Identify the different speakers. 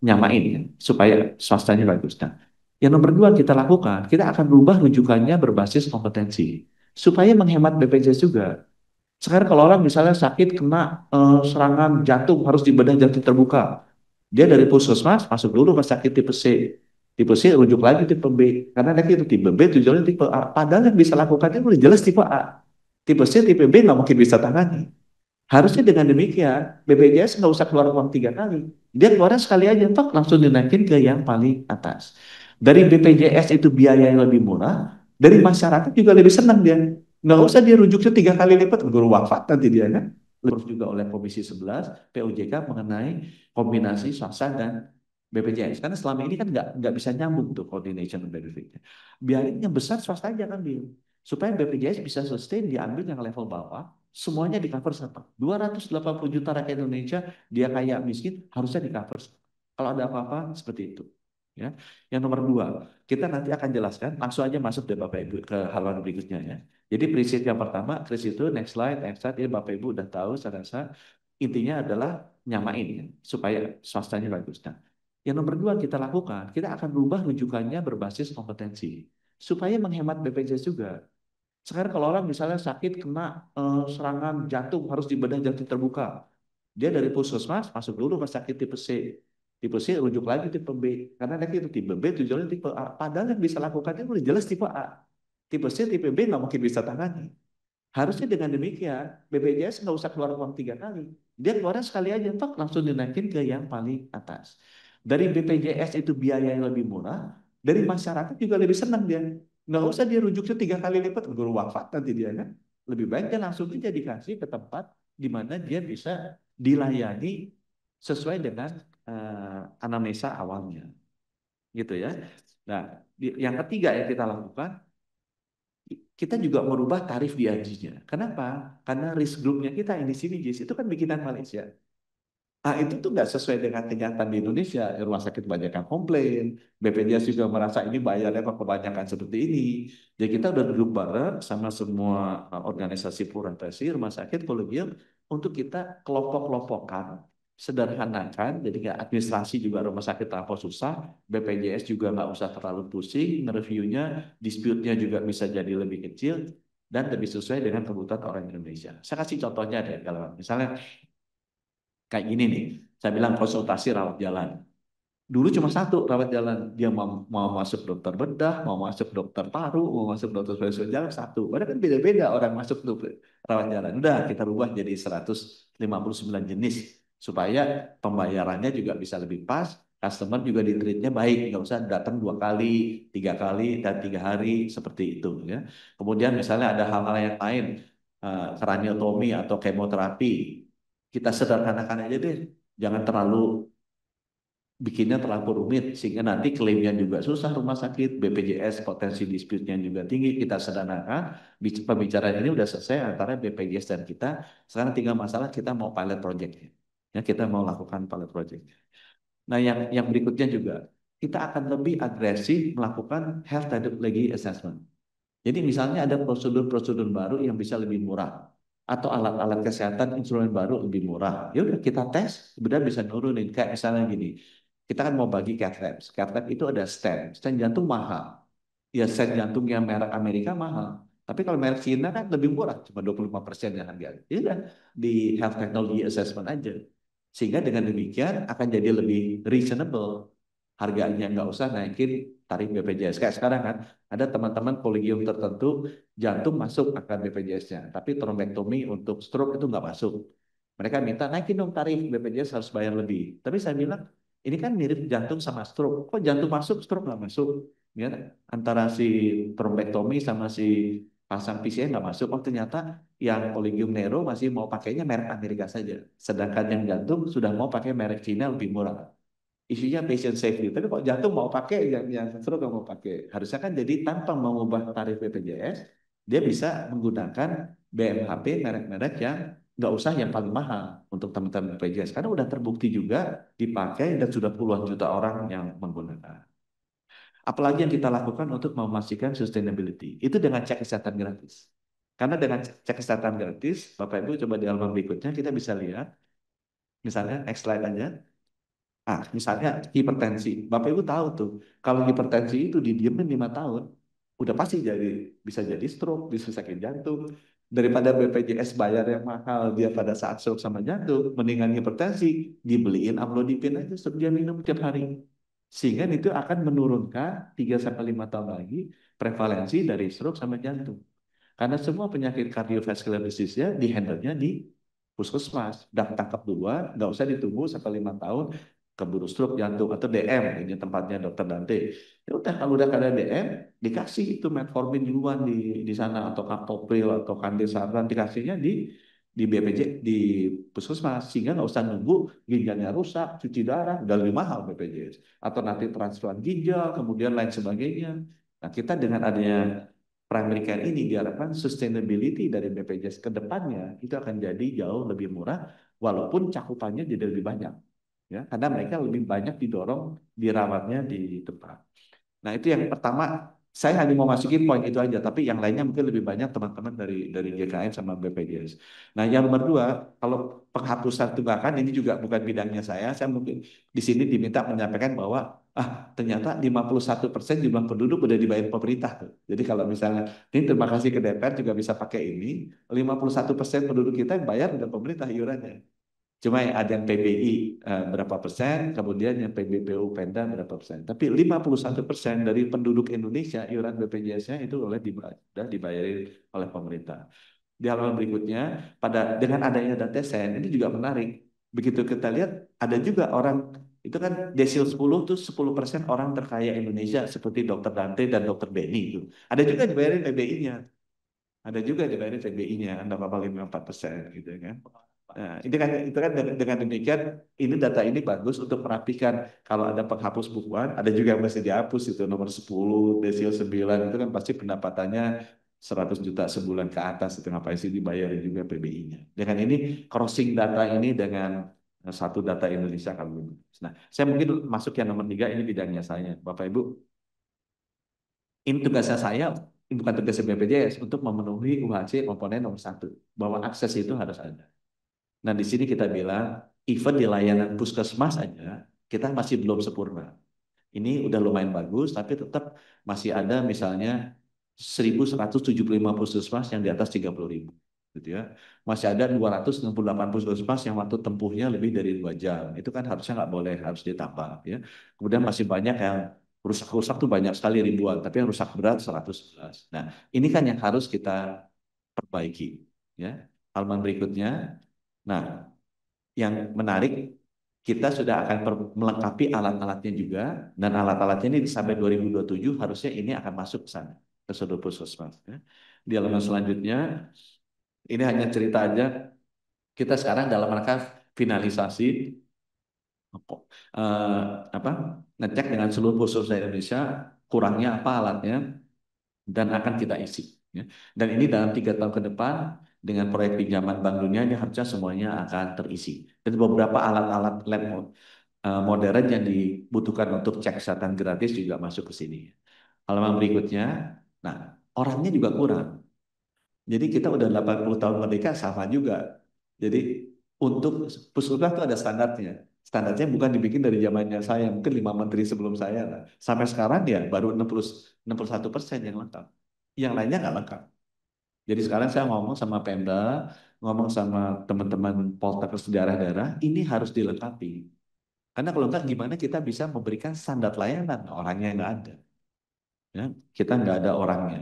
Speaker 1: nyamain ya, supaya swastanya bagus. Nah, yang nomor dua kita lakukan, kita akan rubah rujukannya berbasis kompetensi supaya menghemat BPJS juga. Sekarang kalau orang misalnya sakit kena serangan jantung harus dibedah jantung terbuka, dia dari puskesmas masuk dulu ke sakit tipe C, tipe C rujuk lagi tipe B, karena nanti itu tipe B tujuannya tipe A. Padahal yang bisa lakukan itu udah jelas tipe A, tipe C, tipe B nggak mungkin bisa tangani. Harusnya dengan demikian, BPJS nggak usah keluar uang tiga kali. Dia keluarnya sekali aja, tok langsung dinaikin ke yang paling atas. Dari BPJS itu biaya yang lebih murah, dari masyarakat juga lebih senang dia. Nggak usah dia rujuknya tiga kali lipat, guru wafat nanti dia kan. Terus juga oleh Komisi 11 POJK mengenai kombinasi swasta dan BPJS. Karena selama ini kan nggak bisa nyambung tuh coordination benefitnya. Biarin yang besar swasta aja kan dia. Supaya BPJS bisa sustain diambil yang level bawah, semuanya di cover sama. 280 juta rakyat Indonesia, dia kaya miskin, harusnya di cover. Kalau ada apa-apa, seperti itu. Ya. Yang nomor dua, kita nanti akan jelaskan, langsung aja masuk deh Bapak Ibu ke halaman berikutnya ya. Jadi prinsip yang pertama, Kris itu next slide, ini Bapak Ibu udah tahu, saya rasa intinya adalah nyamain ya, supaya swastanya bagus. Nah, yang nomor dua kita lakukan, kita akan rubah rujukannya berbasis kompetensi supaya menghemat BPJS juga. Sekarang kalau orang misalnya sakit kena serangan jantung harus dibedah jantung terbuka. Dia dari puskesmas masuk dulu ke sakit tipe C. Tipe C rujuk lagi tipe B. Karena nanti itu tipe B tujuannya tipe A. Padahal yang bisa lakukan itu udah jelas tipe A. Tipe C, tipe B nggak mungkin bisa tangani. Harusnya dengan demikian BPJS nggak usah keluar uang tiga kali. Dia keluarnya sekali aja, tok langsung dinaikin ke yang paling atas. Dari BPJS itu biaya yang lebih murah, dari masyarakat juga lebih senang dia. Nggak usah dia rujuknya tiga kali lipat, guru wafat nanti dia kan. Lebih baik dia langsung aja dikasih ke tempat di mana dia bisa dilayani sesuai dengan anamnesa awalnya, gitu ya. Nah, yang ketiga yang kita lakukan, kita juga merubah tarif DRG-nya. Kenapa? Karena risk group-nya kita yang di sini, Jis, itu kan bikinan Malaysia. Ah, itu tuh nggak sesuai dengan kenyataan di Indonesia. Rumah sakit banyak yang komplain. BPJS juga merasa ini bayarnya kok kebanyakan seperti ini. Jadi kita udah duduk bareng sama semua organisasi profesi, rumah sakit, kolegium untuk kita kelompok-kelompokkan, sederhanakan. Jadi nggak administrasi juga rumah sakit terlalu susah. BPJS juga nggak usah terlalu pusing. Nge-reviewnya, dispute-nya juga bisa jadi lebih kecil dan lebih sesuai dengan kebutuhan orang Indonesia. Saya kasih contohnya deh, kalau misalnya kayak gini nih, saya bilang konsultasi rawat jalan. Dulu cuma satu rawat jalan, dia mau masuk dokter bedah, mau masuk dokter paru, mau masuk dokter spesialis jalan satu. Padahal kan beda-beda orang masuk tuh rawat jalan. Udah kita rubah jadi 159 jenis supaya pembayarannya juga bisa lebih pas, customer juga di treatnya baik, nggak usah datang dua kali, tiga kali dan 3 hari seperti itu ya. Kemudian misalnya ada hal-hal yang lain, kraniotomi atau kemoterapi, kita sederhanakan aja deh, jangan terlalu bikinnya terlalu rumit sehingga nanti klaimnya juga susah rumah sakit, BPJS potensi dispute-nya juga tinggi. Kita sederhanakan, pembicaraan ini udah selesai antara BPJS dan kita. Sekarang tinggal masalah kita mau pilot project. Ya, kita mau lakukan pilot project. Nah, yang berikutnya juga kita akan lebih agresif melakukan health technology assessment. Jadi misalnya ada prosedur-prosedur baru yang bisa lebih murah atau alat-alat kesehatan instrumen baru lebih murah. Ya udah kita tes, benar bisa nurunin. Kayak misalnya gini, kita kan mau bagi cath lab. Cath lab itu ada stent jantung mahal. Ya stent jantung yang merek Amerika mahal. Tapi kalau merek Cina kan lebih murah, cuma 25% ya harganya. Jadi kan di health technology assessment aja. Sehingga dengan demikian akan jadi lebih reasonable. Harganya nggak usah naikin tarif BPJS. Kayak sekarang kan, ada teman-teman kolegium tertentu jantung masuk akan BPJS-nya, tapi trombektomi untuk stroke itu nggak masuk. Mereka minta naikin dong tarif BPJS harus bayar lebih. Tapi saya bilang ini kan mirip jantung sama stroke. Kok jantung masuk, stroke nggak masuk? Ya, antara si trombektomi sama si pasang PCI nggak masuk. Oh ternyata yang Collegium Nero masih mau pakainya merek Amerika saja. Sedangkan yang jantung sudah mau pakai merek Cina lebih murah. Isunya patient safety. Tapi kok jantung mau pakai, yang stroke nggak mau pakai. Harusnya kan jadi tanpa mengubah tarif BPJS, dia bisa menggunakan BMHP merek-merek yang nggak usah yang paling mahal untuk teman-teman BPJS. Karena udah terbukti juga dipakai dan sudah puluhan juta orang yang menggunakan. Apalagi yang kita lakukan untuk memastikan sustainability. Itu dengan cek kesehatan gratis. Karena dengan cek kesehatan gratis, Bapak Ibu coba di halaman berikutnya kita bisa lihat, misalnya next slide aja. Misalnya hipertensi. Bapak Ibu tahu tuh, kalau hipertensi itu didiemin 5 tahun, udah pasti bisa jadi stroke, bisa sakit jantung. Daripada BPJS bayar yang mahal dia pada saat stroke sama jantung, mendingan hipertensi, dibeliin amlodipin aja suruh dia minum tiap hari. Sehingga itu akan menurunkan 3 sampai 5 tahun lagi prevalensi dari stroke sama jantung. Karena semua penyakit cardiovascular disease-nya di-handle-nya di puskesmas. Dan tangkap duluan, nggak usah ditunggu sampai 5 tahun keburu stroke jantung atau DM, ini tempatnya dokter Dante. Ya udah kalau udah ada DM, dikasih itu metformin duluan di sana atau captopril atau kandesaran dikasihnya di BPJ di puskesmas sehingga nggak usah nunggu ginjalnya rusak, cuci darah, udah lebih mahal BPJS atau nanti transplant ginjal kemudian lain sebagainya. Nah kita dengan adanya primary care ini diharapkan sustainability dari BPJS ke depannya itu akan jadi jauh lebih murah walaupun cakupannya jadi lebih banyak ya karena mereka lebih banyak didorong dirawatnya di tempat. Nah, itu yang pertama, saya hanya mau masukin poin itu aja, tapi yang lainnya mungkin lebih banyak teman-teman dari JKN sama BPJS. Nah, yang nomor dua, kalau penghapusan tunggakan ini juga bukan bidangnya saya mungkin di sini diminta menyampaikan bahwa ternyata 51% jumlah penduduk udah dibayar pemerintah tuh. Jadi kalau misalnya ini terima kasih ke DPR juga bisa pakai ini, 51% penduduk kita yang bayar udah pemerintah iurannya. Cuma yang ada yang PBI berapa persen, kemudian yang PBPU Pemda berapa persen. Tapi 51% dari penduduk Indonesia iuran BPJS-nya itu sudah dibayarin oleh pemerintah. Di halaman berikutnya, dengan adanya DATESEN ini juga menarik. Begitu kita lihat, ada juga orang itu kan desil 10 tuh 10% orang terkaya Indonesia seperti Dokter Dante dan Dokter Beni itu. Ada juga dibayarin PBI-nya. Ada juga dibayarin PBI-nya, 0,54% gitu kan. Nah, itu kan dengan demikian ini data ini bagus untuk merapikan kalau ada penghapus bukuan, ada juga yang masih dihapus itu nomor 10, desil 9 itu kan pasti pendapatannya 100 juta sebulan ke atas itu ngapain sih dibayarin juga PBI-nya. Dengan ini crossing data ini dengan satu data Indonesia kalau nah, saya mungkin masuk yang nomor 3 ini bidangnya saya, Bapak Ibu. Ini tugasnya saya, bukan tugasnya BPJS untuk memenuhi UHC komponen nomor 1 bahwa akses itu harus ada. Nah, di sini kita bilang, even di layanan puskesmas aja, kita masih belum sempurna. Ini udah lumayan bagus, tapi tetap masih ada misalnya 1.175 puskesmas yang di atas 30.000. Gitu ya. Masih ada 268 puskesmas yang waktu tempuhnya lebih dari 2 jam. Itu kan harusnya nggak boleh, harus ditambah. Ya. Kemudian masih banyak yang rusak-rusak tuh banyak sekali ribuan, tapi yang rusak berat 111. Nah, ini kan yang harus kita perbaiki. Ya. Halaman berikutnya. Nah, yang menarik, kita sudah akan melengkapi alat-alatnya juga, dan alat-alatnya ini sampai 2027 harusnya ini akan masuk ke sana, ke seluruh puskesmas. Ya. Di halaman selanjutnya, ini hanya cerita aja, kita sekarang dalam rangka finalisasi eh, apa ngecek dengan seluruh puskesmas Indonesia, kurangnya apa alatnya, dan akan kita isi. Ya. Dan ini dalam 3 tahun ke depan dengan proyek pinjaman Bank Dunia ini harusnya semuanya akan terisi. Dan beberapa alat-alat lab modern yang dibutuhkan untuk cek kesehatan gratis juga masuk ke sini. Halaman berikutnya, nah orangnya juga kurang. Jadi kita udah 80 tahun merdeka sama juga. Jadi untuk puskesmas itu ada standarnya. Standarnya bukan dibikin dari zamannya saya, mungkin 5 menteri sebelum saya lah. Sampai sekarang ya baru 61% yang lengkap. Yang lainnya nggak lengkap. Jadi sekarang saya ngomong sama Pemda, ngomong sama teman-teman Poltekkes daerah-daerah, ini harus dilengkapi. Karena kalau enggak gimana kita bisa memberikan standar layanan orangnya nggak ada. Ya, kita nggak ada orangnya.